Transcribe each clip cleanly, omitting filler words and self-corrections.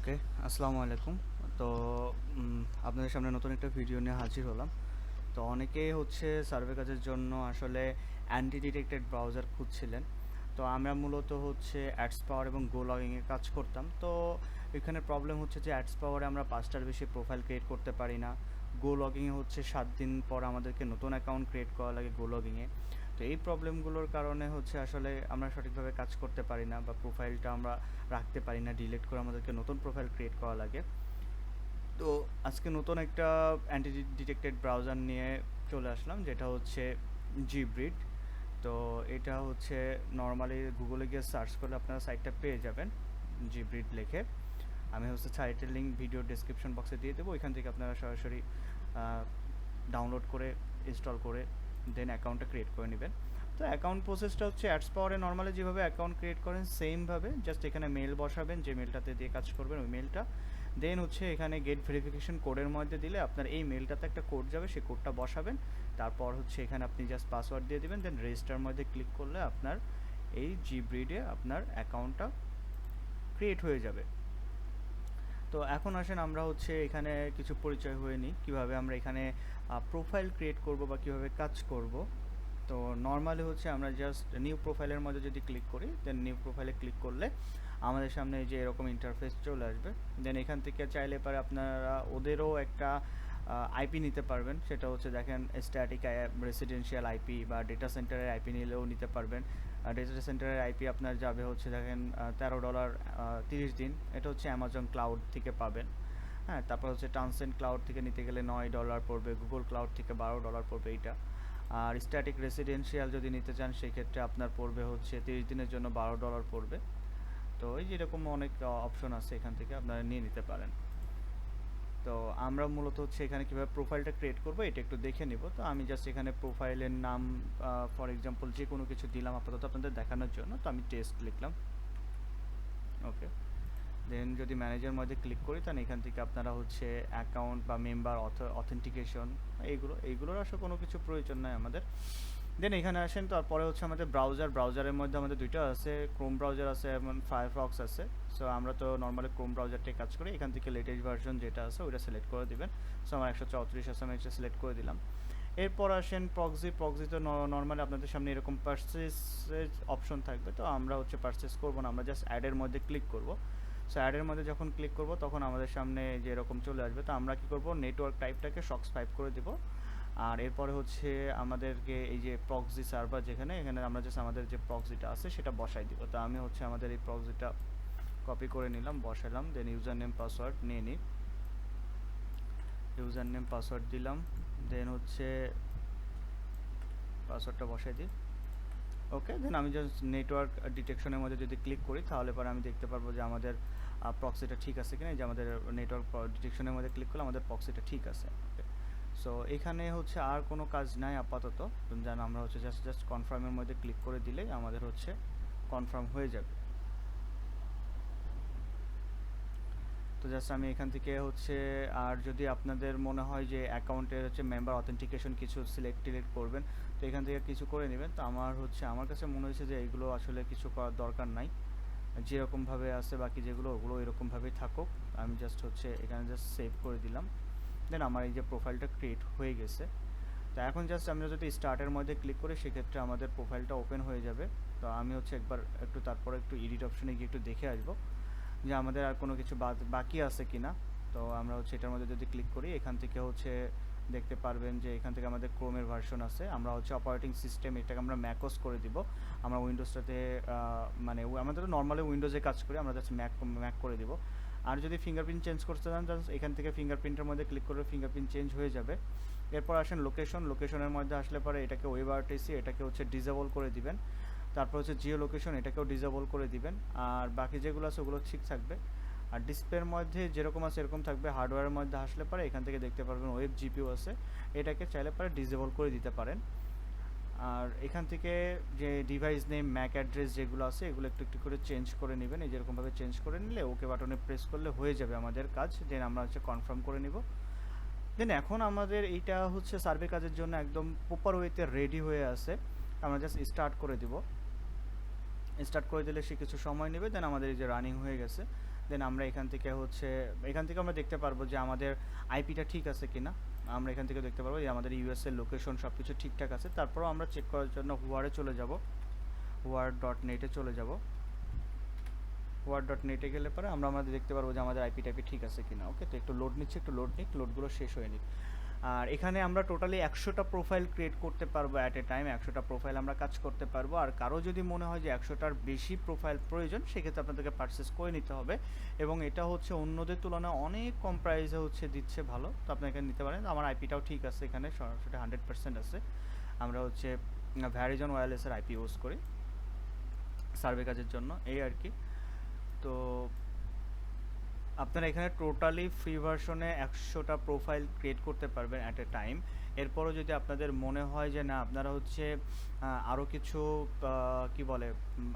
ওকে, আসসালামু আলাইকুম। তো আপনাদের সামনে নতুন একটা ভিডিও নিয়ে হাজির হলাম। তো অনেকেই হচ্ছে সার্ভে কাজের জন্য আসলে অ্যান্টি ডিটেক্টেড ব্রাউজার খুঁজছিলেন। তো আমরা মূলত হচ্ছে অ্যাডস পাওয়ার এবং গো লগিংয়ে কাজ করতাম। তো এখানে প্রবলেম হচ্ছে যে অ্যাডস পাওয়ারে আমরা 5টার বেশি প্রোফাইল ক্রিয়েট করতে পারি না। গো লগিংয়ে হচ্ছে 7 দিন পর আমাদেরকে নতুন অ্যাকাউন্ট ক্রিয়েট করা লাগে গো লগিংয়ে। তো এই প্রবলেমগুলোর কারণে হচ্ছে আসলে আমরা সঠিকভাবে কাজ করতে পারি না বা প্রোফাইলটা আমরা রাখতে পারি না, ডিলিট করে আমাদেরকে নতুন প্রোফাইল ক্রিয়েট করা লাগে। তো আজকে নতুন একটা অ্যান্টি ডিটেক্টেড ব্রাউজার নিয়ে চলে আসলাম, যেটা হচ্ছে জিব্রিড। তো এটা হচ্ছে নর্মালি গুগলে গিয়ে সার্চ করলে আপনারা সাইটটা পেয়ে যাবেন, জিব্রিড লিখে। আমি হচ্ছে সাইটের লিঙ্ক ভিডিও ডেসক্রিপশন বক্সে দিয়ে দেবো, ওইখান থেকে আপনারা সরাসরি ডাউনলোড করে ইনস্টল করে দেন অ্যাকাউন্টটা ক্রিয়েট করে নেবেন। তো অ্যাকাউন্ট প্রসেসটা হচ্ছে অ্যাডস পাওয়ারে নর্মালি যেভাবে অ্যাকাউন্ট ক্রিয়েট করেন সেমভাবে, জাস্ট এখানে মেল বসাবেন, যে মেলটাতে দিয়ে কাজ করবেন ওই মেলটা। দেন হচ্ছে এখানে গেট ভেরিফিকেশন কোডের মধ্যে দিলে আপনার এই মেলটাতে একটা কোড যাবে, সেই কোডটা বসাবেন। তারপর হচ্ছে এখানে আপনি জাস্ট পাসওয়ার্ড দিয়ে দিবেন, দেন রেজিস্টার মধ্যে ক্লিক করলে আপনার এই জিব্রিডে আপনার অ্যাকাউন্টটা ক্রিয়েট হয়ে যাবে। তো এখন আসেন আমরা হচ্ছে এখানে কিছু পরিচয় হয়ে নিই, কীভাবে আমরা এখানে প্রোফাইল ক্রিয়েট করব বা কীভাবে কাজ করব। তো নর্মালি হচ্ছে আমরা জাস্ট নিউ প্রোফাইলের মধ্যে যদি ক্লিক করি, দেন নিউ প্রোফাইলে ক্লিক করলে আমাদের সামনে এই যে এরকম ইন্টারফেস চলে আসবে। দেন এখান থেকে চাইলে পারে আপনারা ওদেরও একটা আইপি নিতে পারবেন, সেটা হচ্ছে দেখেন স্ট্যাটিক রেসিডেন্সিয়াল আইপি বা ডেটা সেন্টারের আইপি নিলেও নিতে পারবেন। ডেটা সেন্টারের আইপি আপনার যাবে হচ্ছে দেখেন $13 30 দিন, এটা হচ্ছে অ্যামাজন ক্লাউড থেকে পাবেন। হ্যাঁ, তারপর হচ্ছে ট্রান্সেন্ট ক্লাউড থেকে নিতে গেলে $9 পড়বে, গুগল ক্লাউড থেকে $12 পড়বে এইটা। আর স্ট্যাটিক রেসিডেন্সিয়াল যদি নিতে চান সেক্ষেত্রে আপনার পড়বে হচ্ছে 30 দিনের জন্য $12 পড়বে। তো এই যেরকম অনেক অপশন আছে, এখান থেকে আপনারা নিয়ে নিতে পারেন। তো আমরা মূলত হচ্ছে এখানে কীভাবে প্রোফাইলটা ক্রিয়েট করবো এটা একটু দেখে নিব। তো আমি জাস্ট এখানে প্রোফাইলের নাম ফর এক্সাম্পল যে কোনো কিছু দিলাম আপাতত আপনাদের দেখানোর জন্য। তো আমি টেস্ট লিখলাম, ওকে। দেন যদি ম্যানেজার মধ্যে ক্লিক করি, তাহলে এখান থেকে আপনারা হচ্ছে অ্যাকাউন্ট বা মেম্বার অথেন্টিকেশন এইগুলোর আসলে কোনো কিছু প্রয়োজন নাই আমাদের। দেন এখানে আসেন, তারপরে হচ্ছে আমাদের ব্রাউজারের মধ্যে আমাদের দুইটা আছে, ক্রোম ব্রাউজার আছে এবং ফায়ারফক্স আছে। সো আমরা তো নর্মালি ক্রোম ব্রাউজারটাই কাজ করি, এখান থেকে লেটেস্ট ভার্সন যেটা আছে ওইটা সিলেক্ট করে দিবেন। সো আমার 134 আছে, আমি এটা সিলেক্ট করে দিলাম। এরপর আসেন প্রক্সি তো নর্মালি আপনাদের সামনে এরকম পারচেসের অপশন থাকবে। তো আমরা হচ্ছে পারচেস করবো না, আমরা জাস্ট অ্যাডের মধ্যে ক্লিক করব। সো অ্যাডের মধ্যে যখন ক্লিক করব তখন আমাদের সামনে যে এরকম চলে আসবে। তো আমরা কী করব, নেটওয়ার্ক টাইপটাকে SOCKS 5 করে দেবো। আর এরপরে হচ্ছে আমাদেরকে এই যে প্রক্সি সার্ভার, এখানে আমরা জাস্ট আমাদের যে প্রক্সিটা আছে সেটা বসাই দিব। তো আমি হচ্ছে আমাদের এই প্রক্সিটা কপি করে নিলাম, বসালাম। দেন ইউজার নেম পাসওয়ার্ড নিয়ে নিই, ইউজার নেম পাসওয়ার্ড দিলাম। দেন হচ্ছে পাসওয়ার্ডটা বসাই দিই, ওকে। দেন আমি জাস্ট নেটওয়ার্ক ডিটেকশনের মধ্যে যদি ক্লিক করি তাহলে পরে আমি দেখতে পারবো যে আমাদের প্রক্সিটা ঠিক আছে কিনা। যে আমাদের নেটওয়ার্ক ডিটেকশনের মধ্যে ক্লিক করলে আমাদের প্রক্সিটা ঠিক আছে। সো এখানে হচ্ছে আর কোনো কাজ নাই আপাতত, যেন আমরা হচ্ছে জাস্ট কনফার্মের মধ্যে ক্লিক করে দিলেই আমাদের হচ্ছে কনফার্ম হয়ে যাবে। তো জাস্ট আমি এখান থেকে হচ্ছে, আর যদি আপনাদের মনে হয় যে অ্যাকাউন্টের হচ্ছে মেম্বার অথেন্টিকেশন কিছু সিলেক্ট করবেন, তো এখান থেকে কিছু করে নেবেন। তো আমার কাছে মনে হয়েছে যে এইগুলো আসলে কিছু করার দরকার নাই, যেরকমভাবে আছে বাকি যেগুলো ওগুলো এরকমভাবেই থাকুক। আমি জাস্ট হচ্ছে এখানে জাস্ট সেভ করে দিলাম। দেন আমার এই যে প্রোফাইলটা ক্রিয়েট হয়ে গেছে। তো এখন জাস্ট আমরা যদি স্টার্টের মধ্যে ক্লিক করি সেক্ষেত্রে আমাদের প্রোফাইলটা ওপেন হয়ে যাবে। তো আমি হচ্ছে তারপরে একটু এডিট অপশনে গিয়ে একটু দেখে আসবো যে আমাদের আর কোনো কিছু বাকি আছে কি না। তো আমরা হচ্ছে এটার মধ্যে যদি ক্লিক করি, এখান থেকে হচ্ছে দেখতে পারবেন যে এখান থেকে আমাদের ক্রোমের ভার্সন আছে। আমরা হচ্ছে অপারেটিং সিস্টেম এটাকে আমরা ম্যাকওস করে দিব। আমরা উইন্ডোজটাতে মানে আমাদের তো নর্মালি উইন্ডোজে কাজ করি, আমরা জাস্ট ম্যাক করে দিব। আর যদি ফিঙ্গারপ্রিন্ট চেঞ্জ করতে চান, জাস্ট এখান থেকে ফিঙ্গারপ্রিন্টের মধ্যে ক্লিক করলে ফিঙ্গারপ্রিন্ট চেঞ্জ হয়ে যাবে। এরপর আসেন লোকেশনের মধ্যে আসলে পরে এটাকে ওয়েব আরটিসি এটাকে হচ্ছে ডিসেবল করে দিবেন। তারপর হচ্ছে জিও লোকেশন এটাকেও ডিসেবল করে দিবেন। আর বাকি যেগুলো আছে ওগুলো ঠিক থাকবে। আর ডিসপ্লের মধ্যে যেরকম আছে এরকম থাকবে। হার্ডওয়্যারের মধ্যে আসলে পরে এখান থেকে দেখতে পারবেন ওয়েব জিপিইউ আছে, এটাকে চাইলে পরে ডিসেবল করে দিতে পারেন। আর এখান থেকে যে ডিভাইস নেম ম্যাক অ্যাড্রেস যেগুলো আছে এগুলো একটু একটু করে চেঞ্জ করে নেবেন। এই যেরকমভাবে চেঞ্জ করে নিলে ওকে বাটনে প্রেস করলে হয়ে যাবে আমাদের কাজ। দেন আমরা হচ্ছে কনফার্ম করে নিব। দেন এখন আমাদের এইটা হচ্ছে সার্ভে কাজের জন্য একদম প্রপার ওয়েতে রেডি হয়ে আছে। আমরা জাস্ট স্টার্ট করে দিব। স্টার্ট করে দিলে সে কিছু সময় নেবে, দেন আমাদের এই যে রানিং হয়ে গেছে। দেন আমরা এখান থেকে আমরা দেখতে পারবো যে আমাদের আইপিটা ঠিক আছে কিনা। আমরা এখান থেকে দেখতে পারবো যে আমাদের ইউএসএর লোকেশন সব কিছু ঠিকঠাক আছে। তারপরেও আমরা চেক করার জন্য হোয়ারে চলে যাব, হোয়ার.নেটে চলে যাব। হোয়ার.নেটে গেলে পরে আমরা দেখতে পারবো যে আমাদের আইপি টাইপি ঠিক আছে কিনা। ওকে, তো একটু লোড নিচ্ছে, একটু লোড নিক, লোডগুলো শেষ হয়ে নিক। আর এখানে আমরা টোটালি 100টা প্রোফাইল ক্রিয়েট করতে পারবো অ্যাট এ টাইম। 100টা প্রোফাইল আমরা কাজ করতে পারবো। আর কারো যদি মনে হয় যে 100টার বেশি প্রোফাইল প্রয়োজন, সেক্ষেত্রে আপনাদেরকে পারচেস করে নিতে হবে। এবং এটা হচ্ছে অন্যদের তুলনায় অনেক কম প্রাইসে দিচ্ছে ভালো, তো আপনি এখানে নিতে পারেন। আমার আইপিটাও ঠিক আছে, এখানে সরাসরি 100% আছে। আমরা ভ্যারিজন ওয়্যারলেসের আইপি ইউজ করি সার্ভে কাজের জন্য, এই আর কি। তো আপনারা এখানে টোটালি ফ্রি ভার্সনে 100টা প্রোফাইল ক্রিয়েট করতে পারবেন অ্যাট এ টাইম। এরপরও যদি আপনাদের মনে হয় যে না, আপনারা আরও কিছু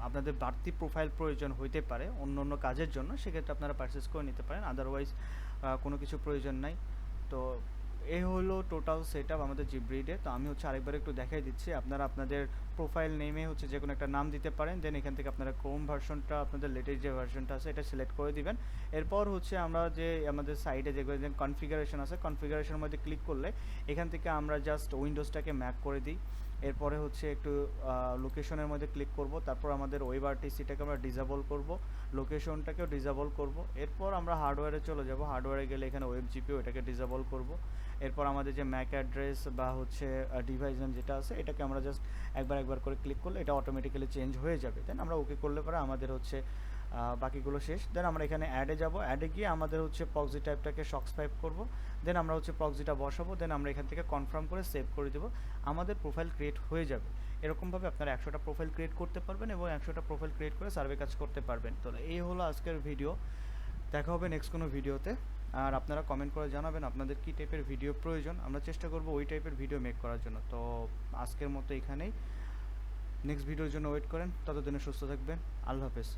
আপনাদের বাড়তি প্রোফাইল প্রয়োজন হইতে পারে অন্য কাজের জন্য, সেক্ষেত্রে আপনারা পারচেস করে নিতে পারেন। আদারওয়াইজ কোনো কিছু প্রয়োজন নাই। তো এই হলো টোটাল সেটআপ আমাদের জিব্রিডে। তো আমি আরেকবার একটু দেখাই দিচ্ছি। আপনারা আপনাদের প্রোফাইল নেমে যে কোনো একটা নাম দিতে পারেন। দেন এখান থেকে আপনারা ক্রোম ভার্সনটা, আপনাদের লেটেস্ট যে ভার্সনটা আছে এটা সিলেক্ট করে দিবেন। এরপর আমরা যে আমাদের সাইডে যেগুলো কনফিগারেশন আছে, কনফিগারেশনের মধ্যে ক্লিক করলে এখান থেকে আমরা জাস্ট উইন্ডোজটাকে ম্যাক করে দিই। এরপরে একটু লোকেশনের মধ্যে ক্লিক করব। তারপর আমাদের ওয়েব আরটিসিটাকে আমরা ডিসেবল করব, লোকেশনটাকেও ডিসেবল করব। এরপর আমরা হার্ডওয়্যারে চলে যাব। হার্ডওয়্যারে গেলে এখানে ওয়েব জিপিও, এটাকে ডিসেবল করব। এরপর আমাদের যে ম্যাক অ্যাড্রেস বা ডিভাইস নেম যেটা আছে, এটাকে আমরা জাস্ট একবার করে ক্লিক করলে এটা অটোমেটিক্যালি চেঞ্জ হয়ে যাবে। দেন আমরা ওকে করলে পরে আমাদের বাকিগুলো শেষ। দেন আমরা এখানে অ্যাডে যাব। অ্যাডে গিয়ে আমাদের প্রক্সি টাইপটাকে সক্স5 করব। দেন আমরা প্রক্সিটা বসাবো। দেন আমরা এখান থেকে কনফার্ম করে সেভ করে দেবো। আমাদের প্রোফাইল ক্রিয়েট হয়ে যাবে। এরকমভাবে আপনারা 100টা প্রোফাইল ক্রিয়েট করতে পারবেন এবং 100টা প্রোফাইল ক্রিয়েট করে সার্ভে কাজ করতে পারবেন। তো এই হলো আজকের ভিডিও। দেখা হবে নেক্সট কোনো ভিডিওতে। আর আপনারা কমেন্ট করে জানাবেন আপনাদের কী টাইপের ভিডিও প্রয়োজন। আমরা চেষ্টা করব ওই টাইপের ভিডিও মেক করার জন্য। তো আজকের মতো এখানেই, নেক্সট ভিডিওর জন্য ওয়েট করেন। ততদিনে সুস্থ থাকবেন। আল্লাহ হাফেজ।